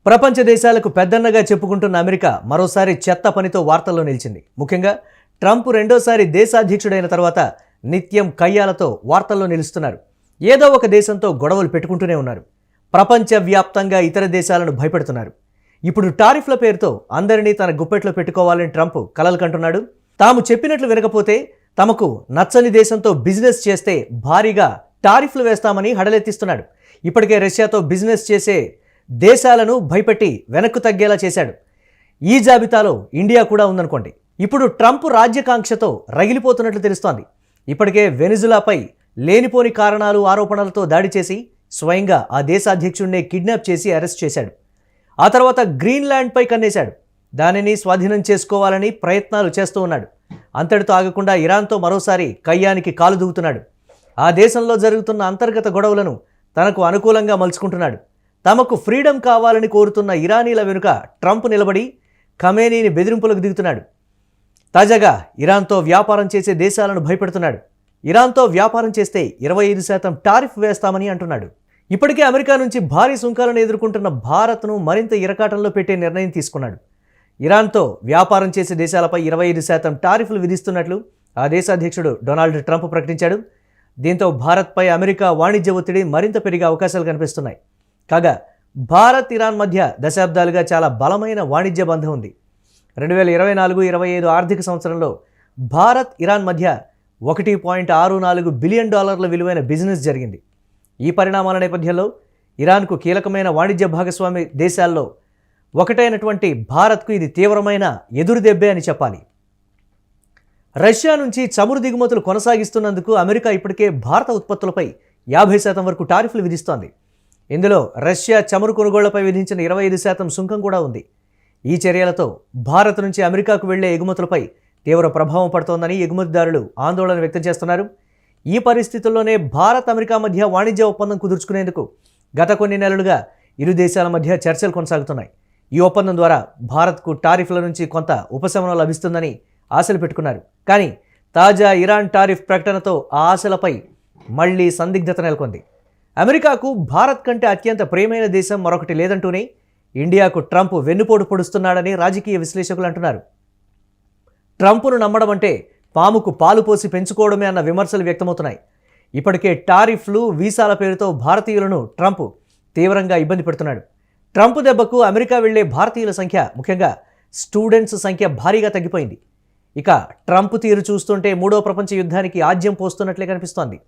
ప్రపంచ దేశాలకు పెద్దన్నగా చెప్పుకుంటున్న అమెరికా మరోసారి చెత్త పనితో వార్తల్లో నిలిచింది. ముఖ్యంగా ట్రంప్ రెండోసారి దేశాధ్యక్షుడైన తర్వాత నిత్యం కయ్యాలతో వార్తల్లో నిలుస్తున్నారు. ఏదో ఒక దేశంతో గొడవలు పెట్టుకుంటూనే ఉన్నారు. ప్రపంచవ్యాప్తంగా ఇతర దేశాలను భయపెడుతున్నారు. ఇప్పుడు టారిఫ్ల పేరుతో అందరినీ తన గుప్పెట్లో పెట్టుకోవాలని ట్రంప్ కలలు కంటున్నాడు. తాము చెప్పినట్లు వినకపోతే తమకు నచ్చని దేశంతో బిజినెస్ చేస్తే భారీగా టారిఫ్లు వేస్తామని హడలెత్తిస్తున్నాడు. ఇప్పటికే రష్యాతో బిజినెస్ చేసే దేశాలను భయపెట్టి వెనక్కు తగ్గేలా చేశాడు. ఈ జాబితాలో ఇండియా కూడా ఉందనుకోండి. ఇప్పుడు ట్రంప్ రాజ్యకాంక్షతో రగిలిపోతున్నట్లు తెలుస్తోంది. ఇప్పటికే వెనిజులాపై లేనిపోని కారణాలు ఆరోపణలతో దాడి చేసి స్వయంగా ఆ దేశ అధ్యక్షుడినే కిడ్నాప్ చేసి అరెస్ట్ చేశాడు. ఆ తర్వాత గ్రీన్లాండ్పై కన్నేశాడు. దానిని స్వాధీనం చేసుకోవాలని ప్రయత్నాలు చేస్తూ ఉన్నాడు. అంతటితో ఆగకుండా ఇరాన్తో మరోసారి కయ్యానికి కాలు దూవుతున్నాడు. ఆ దేశంలో జరుగుతున్న అంతర్గత గొడవలను తనకు అనుకూలంగా మలుచుకుంటున్నాడు. తమకు ఫ్రీడమ్ కావాలని కోరుతున్న ఇరానీల వెనుక ట్రంప్ నిలబడి ఖమేనీని బెదిరింపులకు దిగుతున్నాడు. తాజాగా ఇరాన్తో వ్యాపారం చేసే దేశాలను భయపెడుతున్నాడు. ఇరాన్తో వ్యాపారం చేస్తే 25% టారిఫ్ వేస్తామని అంటున్నాడు. ఇప్పటికే అమెరికా నుంచి భారీ సుంకాలను ఎదుర్కొంటున్న భారత్ను మరింత ఇరకాటంలో పెట్టే నిర్ణయం తీసుకున్నాడు. ఇరాన్తో వ్యాపారం చేసే దేశాలపై 25% టారిఫ్లు విధిస్తున్నట్లు ఆ దేశ అధ్యక్షుడు డొనాల్డ్ ట్రంప్ ప్రకటించాడు. దీంతో భారత్పై అమెరికా వాణిజ్య ఒత్తిడి మరింత పెరిగే అవకాశాలు కనిపిస్తున్నాయి. కాగా భారత్ ఇరాన్ మధ్య దశాబ్దాలుగా చాలా బలమైన వాణిజ్య బంధం ఉంది. 2024-25 ఆర్థిక సంవత్సరంలో భారత్ ఇరాన్ మధ్య $1.64 బిలియన్ విలువైన బిజినెస్ జరిగింది. ఈ పరిణామాల నేపథ్యంలో ఇరాన్కు కీలకమైన వాణిజ్య భాగస్వామి దేశాల్లో ఒకటైనటువంటి భారత్కు ఇది తీవ్రమైన ఎదురుదెబ్బే అని చెప్పాలి. రష్యా నుంచి చమురు దిగుమతులు కొనసాగిస్తున్నందుకు అమెరికా ఇప్పటికే భారత ఉత్పత్తులపై 50% వరకు టారిఫ్లు విధిస్తోంది. ఇందులో రష్యా చమురు కొనుగోళ్లపై విధించిన 25% సుంకం కూడా ఉంది. ఈ చర్యలతో భారత్ నుంచి అమెరికాకు వెళ్లే ఎగుమతులపై తీవ్ర ప్రభావం పడుతోందని ఎగుమతిదారులు ఆందోళన వ్యక్తం చేస్తున్నారు. ఈ పరిస్థితుల్లోనే భారత్ అమెరికా మధ్య వాణిజ్య ఒప్పందం కుదుర్చుకునేందుకు గత కొన్ని నెలలుగా ఇరు దేశాల మధ్య చర్చలు కొనసాగుతున్నాయి. ఈ ఒప్పందం ద్వారా భారత్కు టారిఫ్ల నుంచి కొంత ఉపశమనం లభిస్తుందని ఆశలు పెట్టుకున్నారు. కానీ తాజా ఇరాన్ టారిఫ్ ప్రకటనతో ఆ ఆశలపై మళ్లీ సందిగ్ధత నెలకొంది. అమెరికాకు భారత్ కంటే అత్యంత ప్రియమైన దేశం మరొకటి లేదంటూనే ఇండియాకు ట్రంప్ వెన్నుపోటు పొడుస్తున్నాడని రాజకీయ విశ్లేషకులు అంటున్నారు. ట్రంప్ను నమ్మడం అంటే పాముకు పాలు పోసి పెంచుకోవడమే అన్న విమర్శలు వ్యక్తమవుతున్నాయి. ఇప్పటికే టారిఫ్లు వీసాల పేరుతో భారతీయులను ట్రంప్ తీవ్రంగా ఇబ్బంది పెడుతున్నాడు. ట్రంప్ దెబ్బకు అమెరికా వెళ్లే భారతీయుల సంఖ్య, ముఖ్యంగా స్టూడెంట్స్ సంఖ్య భారీగా తగ్గిపోయింది. ఇక ట్రంప్ తీరు చూస్తుంటే మూడో ప్రపంచ యుద్ధానికి ఆజ్యం పోస్తున్నట్లే కనిపిస్తోంది.